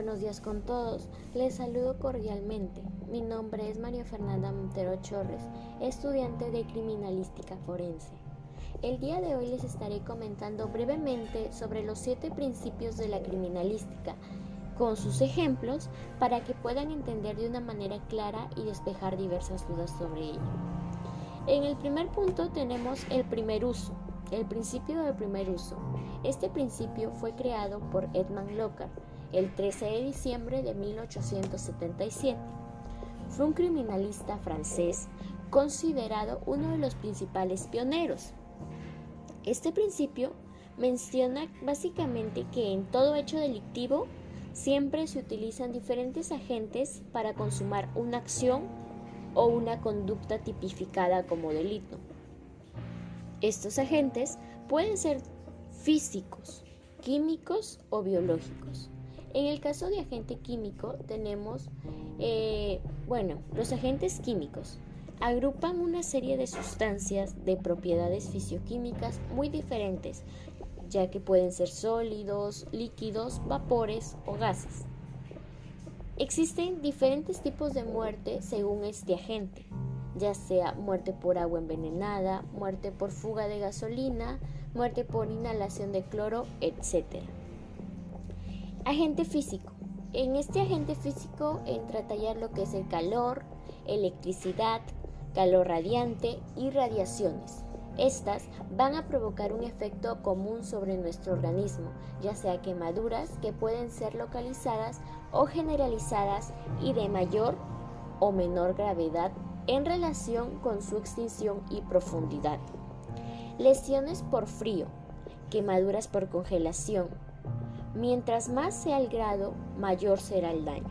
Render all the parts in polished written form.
buenos días con todos. Les saludo cordialmente. Mi nombre es María Fernanda Montero Chorres, estudiante de Criminalística Forense. El día de hoy les estaré comentando brevemente sobre los 7 principios de la criminalística, con sus ejemplos para que puedan entender de una manera clara y despejar diversas dudas sobre ello. En el primer punto tenemos el primer uso, el principio del primer uso. Este principio fue creado por Edmond Locard el 13 de diciembre de 1877. Fue un criminalista francés considerado uno de los principales pioneros. Este principio menciona básicamente que en todo hecho delictivo siempre se utilizan diferentes agentes para consumar una acción o una conducta tipificada como delito. Estos agentes pueden ser físicos, químicos o biológicos. En el caso de agente químico tenemos, los agentes químicos agrupan una serie de sustancias de propiedades fisioquímicas muy diferentes, ya que pueden ser sólidos, líquidos, vapores o gases. Existen diferentes tipos de muerte según este agente, ya sea muerte por agua envenenada, muerte por fuga de gasolina, muerte por inhalación de cloro, etc. Agente físico. En este agente físico entra a tallar lo que es el calor, electricidad, calor radiante y radiaciones. Estas van a provocar un efecto común sobre nuestro organismo, ya sea quemaduras que pueden ser localizadas o generalizadas y de mayor o menor gravedad en relación con su extinción y profundidad. Lesiones por frío, quemaduras por congelación. Mientras más sea el grado, mayor será el daño.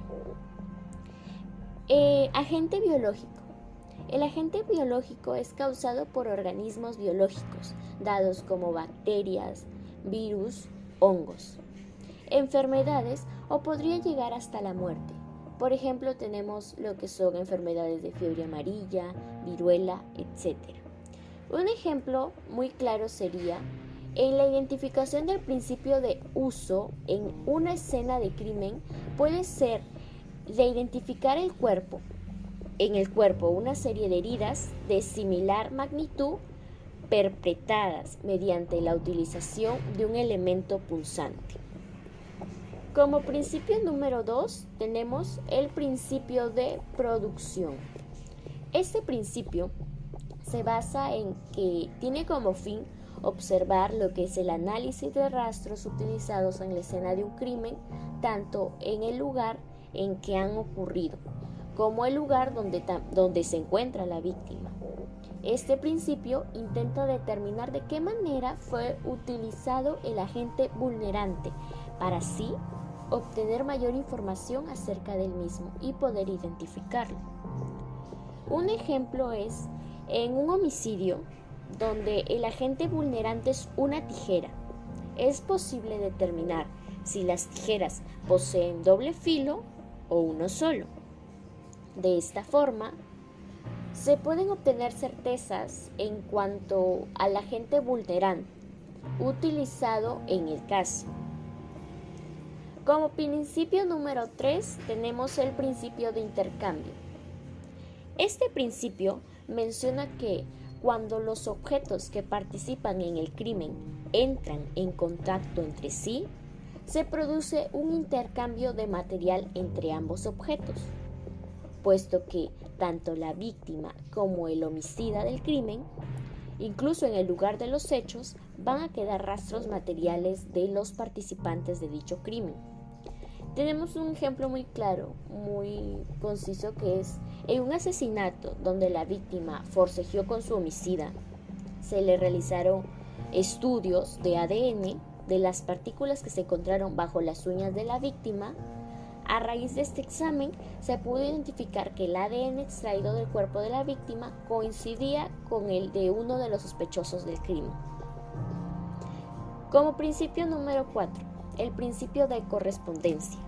Agente biológico. El agente biológico es causado por organismos biológicos, dados como bacterias, virus, hongos, enfermedades o podría llegar hasta la muerte. Por ejemplo, tenemos lo que son enfermedades de fiebre amarilla, viruela, etc. Un ejemplo muy claro sería en la identificación del principio de uso en una escena de crimen puede ser de identificar el cuerpo. En el cuerpo una serie de heridas de similar magnitud perpetradas mediante la utilización de un elemento punzante. Como principio número 2 tenemos el principio de producción. Este principio se basa en que tiene como fin observar lo que es el análisis de rastros utilizados en la escena de un crimen, tanto en el lugar en que han ocurrido, como el lugar donde se encuentra la víctima. Este principio intenta determinar de qué manera fue utilizado el agente vulnerante para así obtener mayor información acerca del mismo y poder identificarlo. Un ejemplo es en un homicidio donde el agente vulnerante es una tijera. Es posible determinar si las tijeras poseen doble filo o uno solo. De esta forma, se pueden obtener certezas en cuanto al agente vulnerante utilizado en el caso. Como principio número 3 tenemos el principio de intercambio. Este principio menciona que cuando los objetos que participan en el crimen entran en contacto entre sí, se produce un intercambio de material entre ambos objetos, puesto que tanto la víctima como el homicida del crimen, incluso en el lugar de los hechos, van a quedar rastros materiales de los participantes de dicho crimen. Tenemos un ejemplo muy claro, muy conciso, que es en un asesinato donde la víctima forcejeó con su homicida. Se le realizaron estudios de ADN de las partículas que se encontraron bajo las uñas de la víctima. A raíz de este examen se pudo identificar que el ADN extraído del cuerpo de la víctima coincidía con el de uno de los sospechosos del crimen. Como principio número 4, el principio de correspondencia.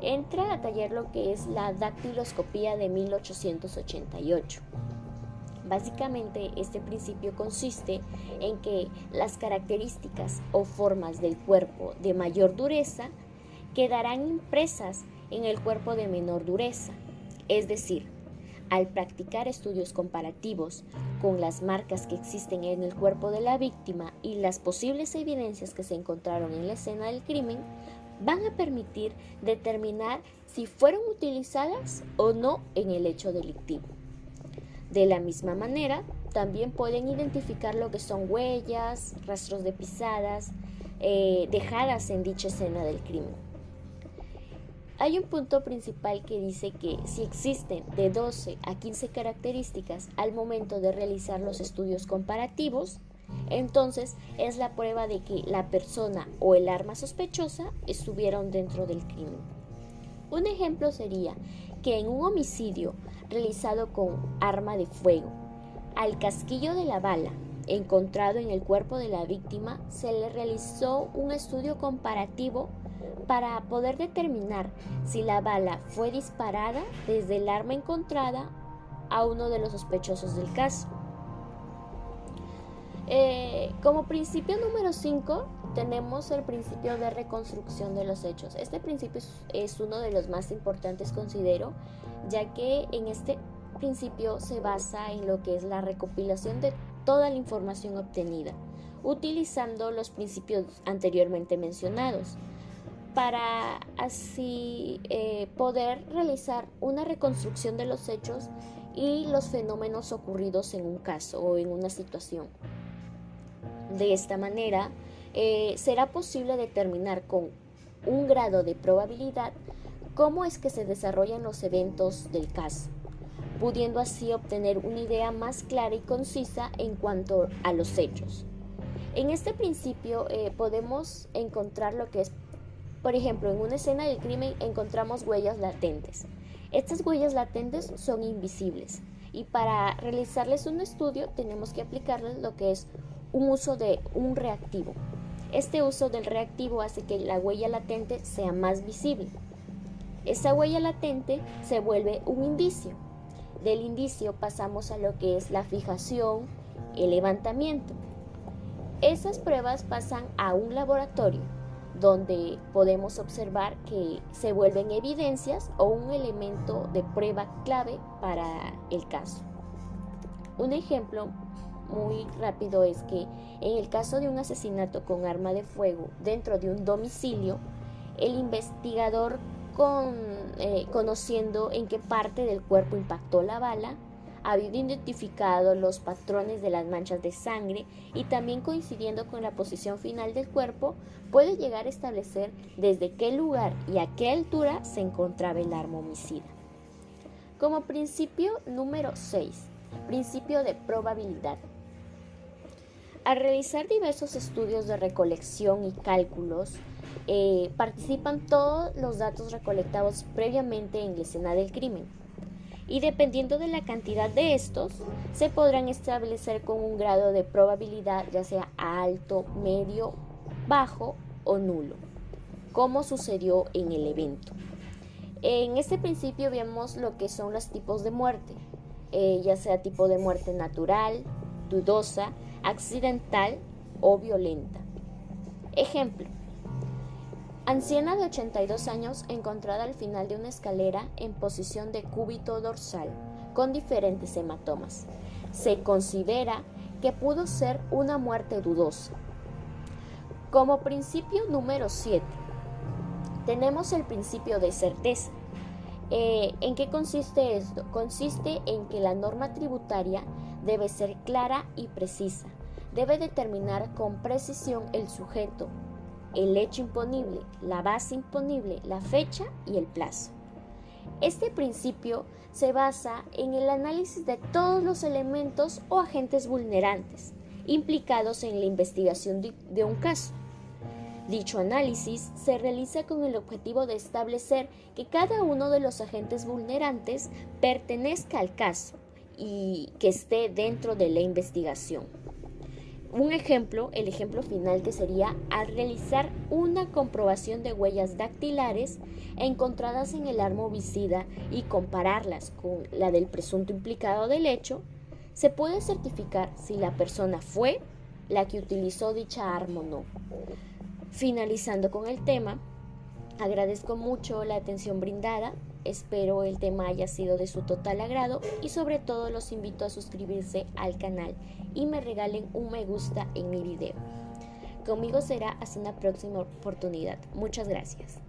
Entra a tallar lo que es la dactiloscopía de 1888. Básicamente, este principio consiste en que las características o formas del cuerpo de mayor dureza quedarán impresas en el cuerpo de menor dureza. Es decir, al practicar estudios comparativos con las marcas que existen en el cuerpo de la víctima y las posibles evidencias que se encontraron en la escena del crimen, van a permitir determinar si fueron utilizadas o no en el hecho delictivo. De la misma manera, también pueden identificar lo que son huellas, rastros de pisadas dejadas en dicha escena del crimen. Hay un punto principal que dice que si existen de 12 a 15 características al momento de realizar los estudios comparativos, entonces es la prueba de que la persona o el arma sospechosa estuvieron dentro del crimen. Un ejemplo sería que en un homicidio realizado con arma de fuego, al casquillo de la bala encontrado en el cuerpo de la víctima se le realizó un estudio comparativo para poder determinar si la bala fue disparada desde el arma encontrada a uno de los sospechosos del caso. Como principio número 5 tenemos el principio de reconstrucción de los hechos. Este principio es uno de los más importantes, considero, ya que en este principio se basa en lo que es la recopilación de toda la información obtenida, utilizando los principios anteriormente mencionados, para así poder realizar una reconstrucción de los hechos y los fenómenos ocurridos en un caso o en una situación. De esta manera, será posible determinar con un grado de probabilidad cómo es que se desarrollan los eventos del caso, pudiendo así obtener una idea más clara y concisa en cuanto a los hechos. En este principio podemos encontrar lo que es, por ejemplo, en una escena del crimen encontramos huellas latentes. Estas huellas latentes son invisibles y para realizarles un estudio tenemos que aplicarles lo que es un uso de un reactivo. Este uso del reactivo hace que la huella latente sea más visible. Esa huella latente se vuelve un indicio. Del indicio pasamos a lo que es la fijación, el levantamiento. Esas pruebas pasan a un laboratorio donde podemos observar que se vuelven evidencias o un elemento de prueba clave para el caso. Un ejemplo muy rápido es que en el caso de un asesinato con arma de fuego dentro de un domicilio, el investigador conociendo en qué parte del cuerpo impactó la bala, habiendo identificado los patrones de las manchas de sangre y también coincidiendo con la posición final del cuerpo, puede llegar a establecer desde qué lugar y a qué altura se encontraba el arma homicida. Como principio número 6, principio de probabilidad. Al realizar diversos estudios de recolección y cálculos, participan todos los datos recolectados previamente en la escena del crimen. Y dependiendo de la cantidad de estos, se podrán establecer con un grado de probabilidad ya sea alto, medio, bajo o nulo, como sucedió en el evento. En este principio vemos lo que son los tipos de muerte, ya sea tipo de muerte natural, dudosa, accidental o violenta. Ejemplo: anciana de 82 años encontrada al final de una escalera en posición de cúbito dorsal con diferentes hematomas. Se considera que pudo ser una muerte dudosa. Como principio número 7, tenemos el principio de certeza. ¿En qué consiste esto? Consiste en que la norma tributaria debe ser clara y precisa. Debe determinar con precisión el sujeto, el hecho imponible, la base imponible, la fecha y el plazo. Este principio se basa en el análisis de todos los elementos o agentes vulnerantes implicados en la investigación de un caso. Dicho análisis se realiza con el objetivo de establecer que cada uno de los agentes vulnerantes pertenezca al caso y que esté dentro de la investigación. Un ejemplo, el ejemplo final, que sería al realizar una comprobación de huellas dactilares encontradas en el arma homicida y compararlas con la del presunto implicado del hecho, se puede certificar si la persona fue la que utilizó dicha arma o no. Finalizando con el tema, Agradezco mucho la atención brindada, espero el tema haya sido de su total agrado y sobre todo los invito a suscribirse al canal y me regalen un me gusta en mi video. Conmigo será hasta una próxima oportunidad. Muchas gracias.